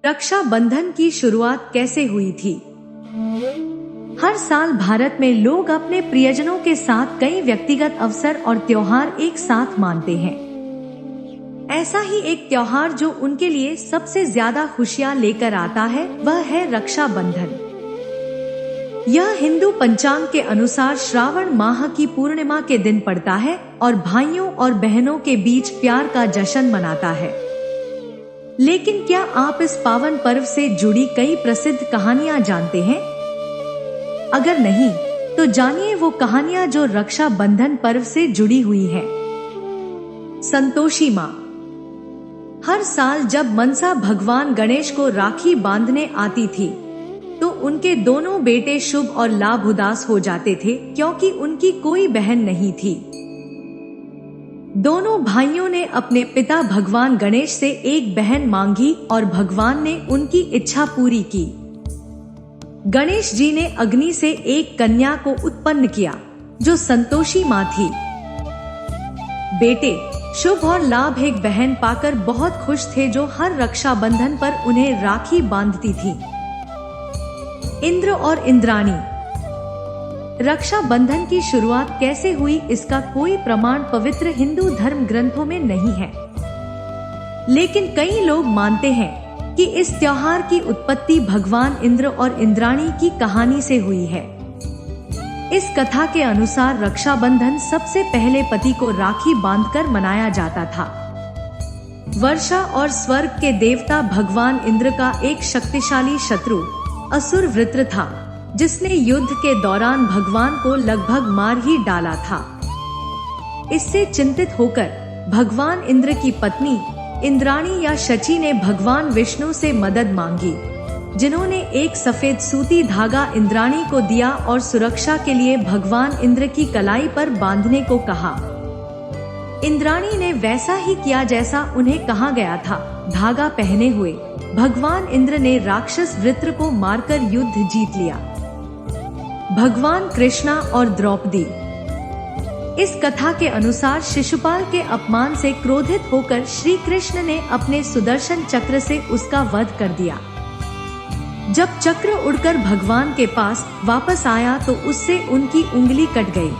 रक्षाबंधन की शुरुआत कैसे हुई थी? हर साल भारत में लोग अपने प्रियजनों के साथ कई व्यक्तिगत अवसर और त्योहार एक साथ मानते हैं। ऐसा ही एक त्योहार जो उनके लिए सबसे ज्यादा खुशियां लेकर आता है वह है रक्षाबंधन। यह हिंदू पंचांग के अनुसार श्रावण माह की पूर्णिमा के दिन पड़ता है और भाइयों और बहनों के बीच प्यार का जश्न मनाता है। लेकिन क्या आप इस पावन पर्व से जुड़ी कई प्रसिद्ध कहानियां जानते हैं? अगर नहीं, तो जानिए वो कहानियां जो रक्षाबंधन पर्व से जुड़ी हुई है। संतोषी माँ। हर साल जब मनसा भगवान गणेश को राखी बांधने आती थी, तो उनके दोनों बेटे शुभ और लाभ उदास हो जाते थे क्योंकि उनकी कोई बहन नहीं थी। दोनों भाइयों ने अपने पिता भगवान गणेश से एक बहन मांगी और भगवान ने उनकी इच्छा पूरी की। गणेश जी ने अग्नि से एक कन्या को उत्पन्न किया जो संतोषी माँ थी। बेटे शुभ और लाभ एक बहन पाकर बहुत खुश थे जो हर रक्षाबंधन पर उन्हें राखी बांधती थी। इंद्र और इंद्राणी। रक्षाबंधन की शुरुआत कैसे हुई इसका कोई प्रमाण पवित्र हिंदू धर्म ग्रंथों में नहीं है, लेकिन कई लोग मानते हैं कि इस त्योहार की उत्पत्ति भगवान इंद्र और इंद्राणी की कहानी से हुई है। इस कथा के अनुसार रक्षाबंधन सबसे पहले पति को राखी बांधकर मनाया जाता था। वर्षा और स्वर्ग के देवता भगवान इंद्र का एक शक्तिशाली शत्रु असुर वृत्र था, जिसने युद्ध के दौरान भगवान को लगभग मार ही डाला था। इससे चिंतित होकर भगवान इंद्र की पत्नी इंद्राणी या शची ने भगवान विष्णु से मदद मांगी, जिन्होंने एक सफेद सूती धागा इंद्राणी को दिया और सुरक्षा के लिए भगवान इंद्र की कलाई पर बांधने को कहा। इंद्राणी ने वैसा ही किया जैसा उन्हें कहा गया था। धागा पहने हुए भगवान इंद्र ने राक्षस वृत्र को मारकर युद्ध जीत लिया। भगवान कृष्णा और द्रौपदी। इस कथा के अनुसार शिशुपाल के अपमान से क्रोधित होकर श्री कृष्ण ने अपने सुदर्शन चक्र से उसका वध कर दिया। जब चक्र उड़कर भगवान के पास वापस आया तो उससे उनकी उंगली कट गई।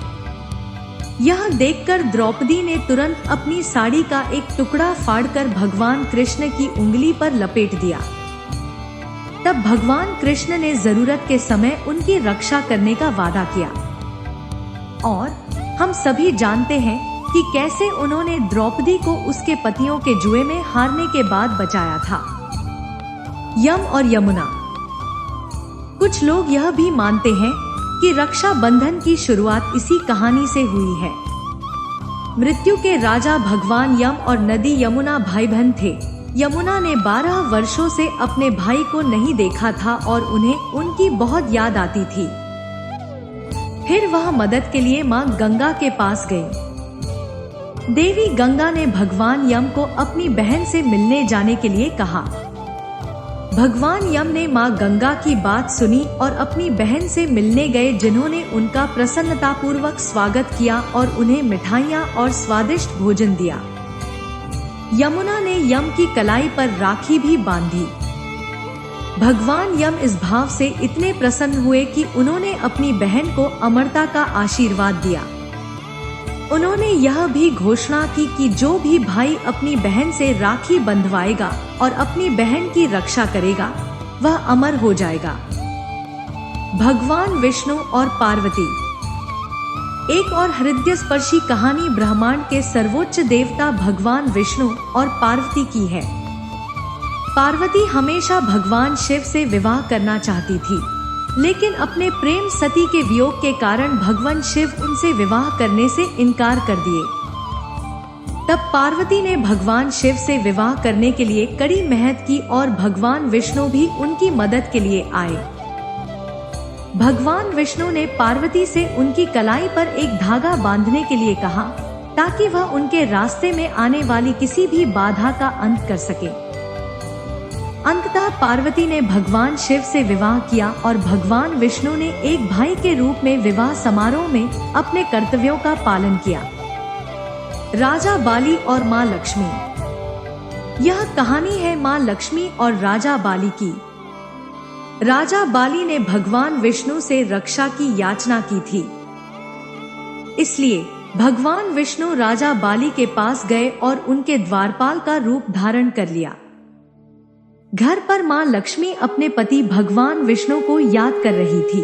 यह देखकर द्रौपदी ने तुरंत अपनी साड़ी का एक टुकड़ा फाड़कर भगवान कृष्ण की उंगली पर लपेट दिया। तब भगवान कृष्ण ने जरूरत के समय उनकी रक्षा करने का वादा किया। और हम सभी जानते हैं कि कैसे उन्होंने द्रौपदी को उसके पतियों के जुए में हारने के बाद बचाया था। यम और यमुना। कुछ लोग यह भी मानते हैं कि रक्षाबंधन की शुरुआत इसी कहानी से हुई है। मृत्यु के राजा भगवान यम और नदी यमुना भाई बहन थे। यमुना ने 12 वर्षों से अपने भाई को नहीं देखा था और उन्हें उनकी बहुत याद आती थी। फिर वह मदद के लिए मां गंगा के पास गई। देवी गंगा ने भगवान यम को अपनी बहन से मिलने जाने के लिए कहा। भगवान यम ने मां गंगा की बात सुनी और अपनी बहन से मिलने गए, जिन्होंने उनका प्रसन्नतापूर्वक स्वागत किया और उन्हें मिठाइयाँ और स्वादिष्ट भोजन दिया। यमुना ने यम की कलाई पर राखी भी बांधी। भगवान यम इस भाव से इतने प्रसन्न हुए कि उन्होंने अपनी बहन को अमरता का आशीर्वाद दिया। उन्होंने यह भी घोषणा की कि जो भी भाई अपनी बहन से राखी बंधवाएगा और अपनी बहन की रक्षा करेगा, वह अमर हो जाएगा। भगवान विष्णु और पार्वती। एक और हृदयस्पर्शी कहानी ब्रह्मांड के सर्वोच्च देवता भगवान विष्णु और पार्वती की है। पार्वती हमेशा भगवान शिव से विवाह करना चाहती थी, लेकिन अपने प्रेम सती के वियोग के कारण भगवान शिव उनसे विवाह करने से इनकार कर दिए। तब पार्वती ने भगवान शिव से विवाह करने के लिए कड़ी मेहनत की और भगवान विष्णु भी उनकी मदद के लिए आए। भगवान विष्णु ने पार्वती से उनकी कलाई पर एक धागा बांधने के लिए कहा, ताकि वह उनके रास्ते में आने वाली किसी भी बाधा का अंत कर सके। अंततः पार्वती ने भगवान शिव से विवाह किया और भगवान विष्णु ने एक भाई के रूप में विवाह समारोह में अपने कर्तव्यों का पालन किया। राजा बाली और मां लक्ष्मी। यह कहानी है माँ लक्ष्मी और राजा बाली की। राजा बाली ने भगवान विष्णु से रक्षा की याचना की थी, इसलिए भगवान विष्णु राजा बाली के पास गए और उनके द्वारपाल का रूप धारण कर लिया। घर पर माँ लक्ष्मी अपने पति भगवान विष्णु को याद कर रही थी।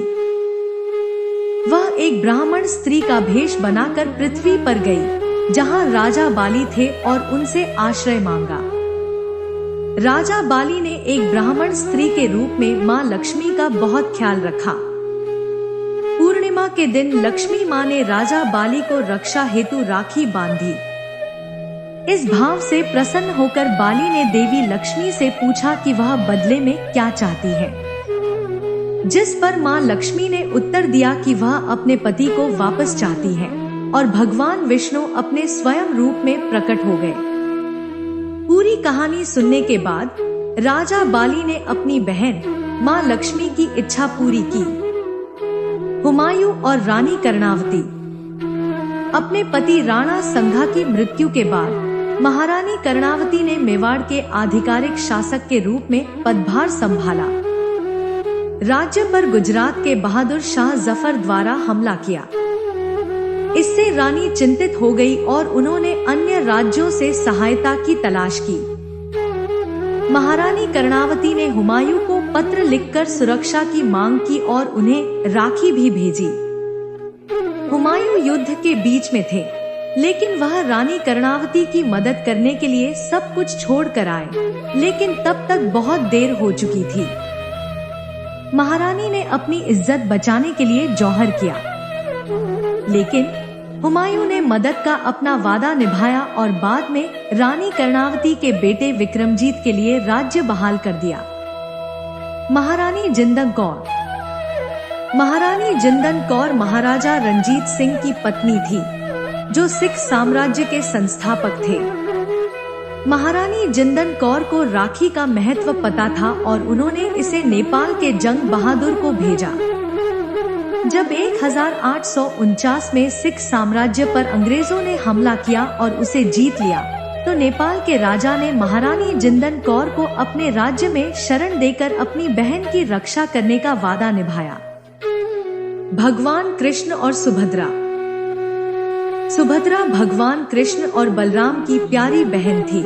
वह एक ब्राह्मण स्त्री का भेष बनाकर पृथ्वी पर गई, जहां राजा बाली थे, और उनसे आश्रय मांगा। राजा बाली ने एक ब्राह्मण स्त्री के रूप में माँ लक्ष्मी का बहुत ख्याल रखा। पूर्णिमा के दिन लक्ष्मी माँ ने राजा बाली को रक्षा हेतु राखी बांधी। इस भाव से प्रसन्न होकर बाली ने देवी लक्ष्मी से पूछा कि वह बदले में क्या चाहती है, जिस पर माँ लक्ष्मी ने उत्तर दिया कि वह अपने पति को वापस चाहती है, और भगवान विष्णु अपने स्वयं रूप में प्रकट हो गए। पूरी कहानी सुनने के बाद राजा बाली ने अपनी बहन माँ लक्ष्मी की इच्छा पूरी की। हुमायूं और रानी कर्णावती। अपने पति राणा संघा की मृत्यु के बाद महारानी कर्णावती ने मेवाड़ के आधिकारिक शासक के रूप में पदभार संभाला। राज्य पर गुजरात के बहादुर शाह जफर द्वारा हमला किया। इससे रानी चिंतित हो गई और उन्होंने अन्य राज्यों से सहायता की तलाश की। महारानी कर्णावती ने हुमायूं को पत्र लिखकर सुरक्षा की मांग की और उन्हें राखी भी भेजी। हुमायूं युद्ध के बीच में थे, लेकिन वह रानी कर्णावती की मदद करने के लिए सब कुछ छोड़ कर आए, लेकिन तब तक बहुत देर हो चुकी थी। महारानी ने अपनी इज्जत बचाने के लिए जौहर किया, लेकिन हुमायूं ने मदद का अपना वादा निभाया और बाद में रानी कर्णावती के बेटे विक्रमजीत के लिए राज्य बहाल कर दिया। महारानी जिंदन कौर। महारानी जिंदन कौर महाराजा रणजीत सिंह की पत्नी थी, जो सिख साम्राज्य के संस्थापक थे। महारानी जिंदन कौर को राखी का महत्व पता था और उन्होंने इसे नेपाल के जंग बहादुर को भेजा। जब 1849 में सिख साम्राज्य पर अंग्रेजों ने हमला किया और उसे जीत लिया, तो नेपाल के राजा ने महारानी जिंदन कौर को अपने राज्य में शरण देकर अपनी बहन की रक्षा करने का वादा निभाया। भगवान कृष्ण और सुभद्रा। सुभद्रा भगवान कृष्ण और बलराम की प्यारी बहन थी।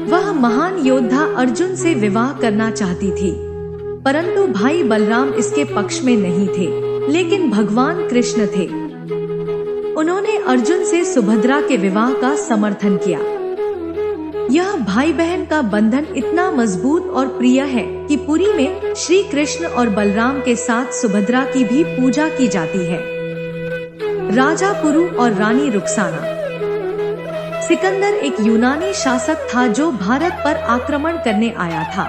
वह महान योद्धा अर्जुन से विवाह करना चाहती थी, परंतु भाई बलराम इसके पक्ष में नहीं थे, लेकिन भगवान कृष्ण थे। उन्होंने अर्जुन से सुभद्रा के विवाह का समर्थन किया। यह भाई बहन का बंधन इतना मजबूत और प्रिय है कि पुरी में श्री कृष्ण और बलराम के साथ सुभद्रा की भी पूजा की जाती है। राजा पुरु और रानी रुखसाना। सिकंदर एक यूनानी शासक था जो भारत पर आक्रमण करने आया था।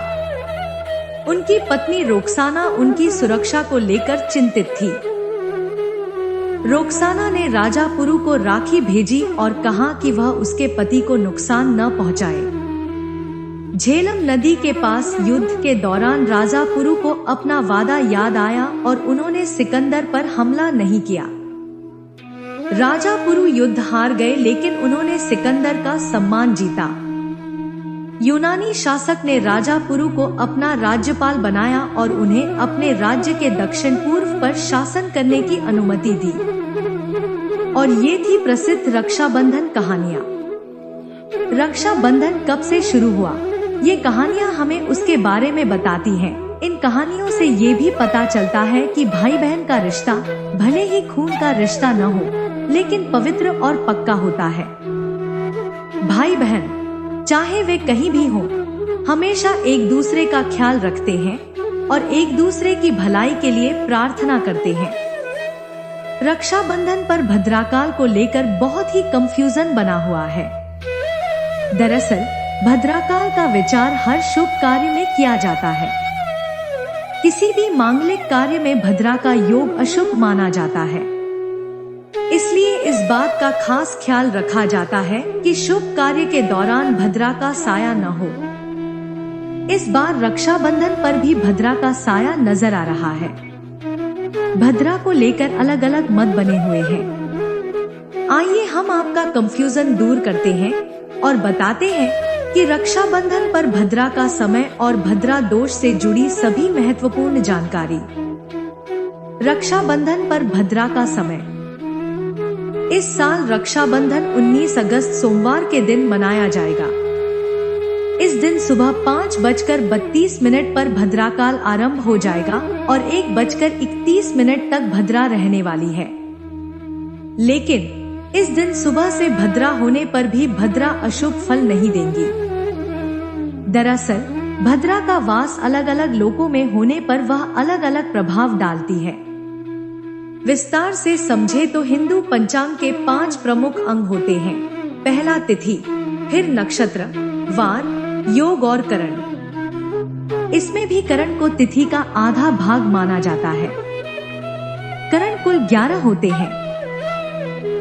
उनकी पत्नी रोक्साना उनकी सुरक्षा को लेकर चिंतित थी। रोक्साना ने राजा पुरु को राखी भेजी और कहा कि वह उसके पति को नुकसान न पहुंचाए। झेलम नदी के पास युद्ध के दौरान राजा पुरु को अपना वादा याद आया और उन्होंने सिकंदर पर हमला नहीं किया। राजा पुरु युद्ध हार गए, लेकिन उन्होंने सिकंदर का सम्मान जीता। यूनानी शासक ने राजा पुरु को अपना राज्यपाल बनाया और उन्हें अपने राज्य के दक्षिण पूर्व पर शासन करने की अनुमति दी। और ये थी प्रसिद्ध रक्षाबंधन कहानियाँ। रक्षाबंधन कब से शुरू हुआ, ये कहानियाँ हमें उसके बारे में बताती हैं। इन कहानियों से ये भी पता चलता है कि भाई बहन का रिश्ता भले ही खून का रिश्ता न हो, लेकिन पवित्र और पक्का होता है। भाई बहन चाहे वे कहीं भी हों, हमेशा एक दूसरे का ख्याल रखते हैं और एक दूसरे की भलाई के लिए प्रार्थना करते हैं। रक्षाबंधन पर भद्राकाल को लेकर बहुत ही कंफ्यूजन बना हुआ है। दरअसल भद्राकाल का विचार हर शुभ कार्य में किया जाता है। किसी भी मांगलिक कार्य में भद्रा का योग अशुभ माना जाता है, इसलिए इस बात का खास ख्याल रखा जाता है कि शुभ कार्य के दौरान भद्रा का साया न हो। इस बार रक्षाबंधन पर भी भद्रा का साया नजर आ रहा है। भद्रा को लेकर अलग अलग मत बने हुए हैं। आइए हम आपका कंफ्यूजन दूर करते हैं और बताते हैं कि रक्षाबंधन पर भद्रा का समय और भद्रा दोष से जुड़ी सभी महत्वपूर्ण जानकारी। रक्षाबंधन पर भद्रा का समय। इस साल रक्षाबंधन 19 अगस्त सोमवार के दिन मनाया जाएगा। इस दिन सुबह 5:32 पर भद्रा काल आरंभ हो जाएगा और 1:31 तक भद्रा रहने वाली है। लेकिन इस दिन सुबह से भद्रा होने पर भी भद्रा अशुभ फल नहीं देंगी। दरअसल भद्रा का वास अलग अलग लोकों में होने पर वह अलग अलग प्रभाव डालती है। विस्तार से समझे तो हिंदू पंचांग के 5 प्रमुख अंग होते हैं। पहला तिथि, फिर नक्षत्र, वार, योग और करण। इसमें भी करण को तिथि का आधा भाग माना जाता है। करण कुल 11 होते हैं।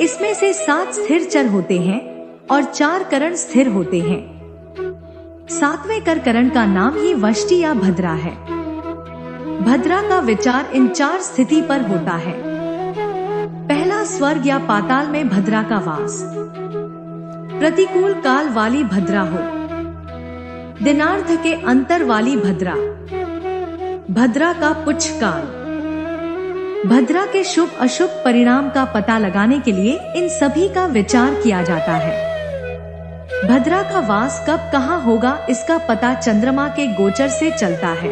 इसमें से 7 स्थिर चर होते हैं और 4 करण स्थिर होते हैं। 7वें करण का नाम ही वष्टि या भद्रा है। भद्रा का विचार इन 4 स्थिति पर होता है। पहला, स्वर्ग या पाताल में भद्रा का वास। प्रतिकूल काल वाली भद्रा हो। दिनार्थ के अंतर वाली भद्रा। भद्रा का पुच्छ काल। भद्रा के शुभ अशुभ परिणाम का पता लगाने के लिए इन सभी का विचार किया जाता है। भद्रा का वास कब कहाँ होगा इसका पता चंद्रमा के गोचर से चलता है।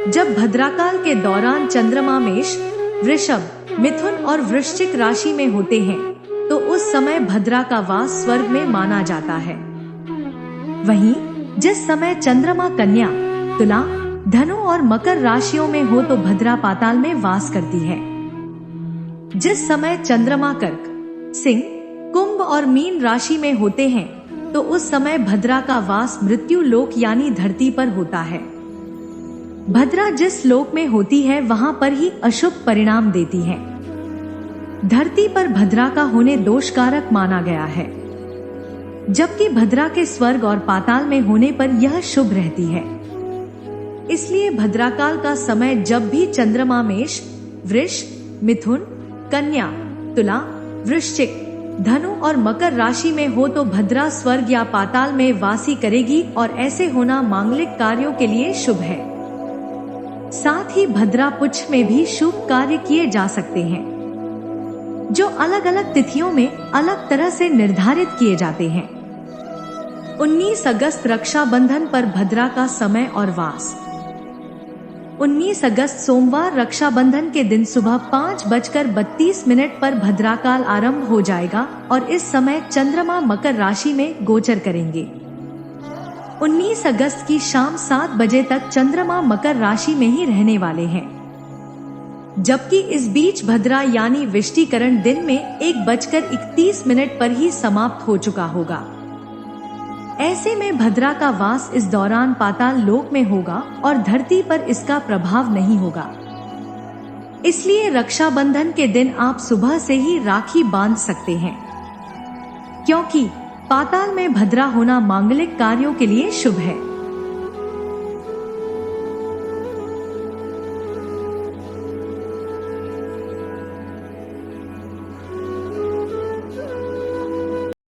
जब भद्राकाल के दौरान चंद्रमा मेष, वृषभ, मिथुन और वृश्चिक राशि में होते हैं तो उस समय भद्रा का वास स्वर्ग में माना जाता है। वहीं जिस समय चंद्रमा कन्या, तुला, धनु और मकर राशियों में हो तो भद्रा पाताल में वास करती है। जिस समय चंद्रमा कर्क, सिंह, कुंभ और मीन राशि में होते हैं तो उस समय भद्रा का वास मृत्यु लोक यानी धरती पर होता है। भद्रा जिस लोक में होती है वहां पर ही अशुभ परिणाम देती है। धरती पर भद्रा का होने दोषकारक माना गया है, जबकि भद्रा के स्वर्ग और पाताल में होने पर यह शुभ रहती है। इसलिए भद्राकाल का समय जब भी चंद्रमा मेष, वृष, मिथुन, कन्या, तुला, वृश्चिक, धनु और मकर राशि में हो तो भद्रा स्वर्ग या पाताल में वासी करेगी और ऐसे होना मांगलिक कार्यों के लिए शुभ है। साथ ही भद्रा पुच्छ में भी शुभ कार्य किए जा सकते हैं, जो अलग अलग तिथियों में अलग तरह से निर्धारित किए जाते हैं। 19 अगस्त रक्षाबंधन पर भद्रा का समय और वास। 19 अगस्त सोमवार रक्षाबंधन के दिन सुबह 5:32 पर भद्राकाल आरंभ हो जाएगा और इस समय चंद्रमा मकर राशि में गोचर करेंगे। 19 अगस्त की शाम 7 बजे तक चंद्रमा मकर राशि में ही रहने वाले हैं, जबकि इस बीच भद्रा यानी विष्टिकरण दिन में 1:31 पर ही समाप्त हो चुका होगा। ऐसे में भद्रा का वास इस दौरान पाताल लोक में होगा और धरती पर इसका प्रभाव नहीं होगा। इसलिए रक्षाबंधन के दिन आप सुबह से ही राखी बांध सकते हैं, क्योंकि पाताल में भद्रा होना मांगलिक कार्यों के लिए शुभ है।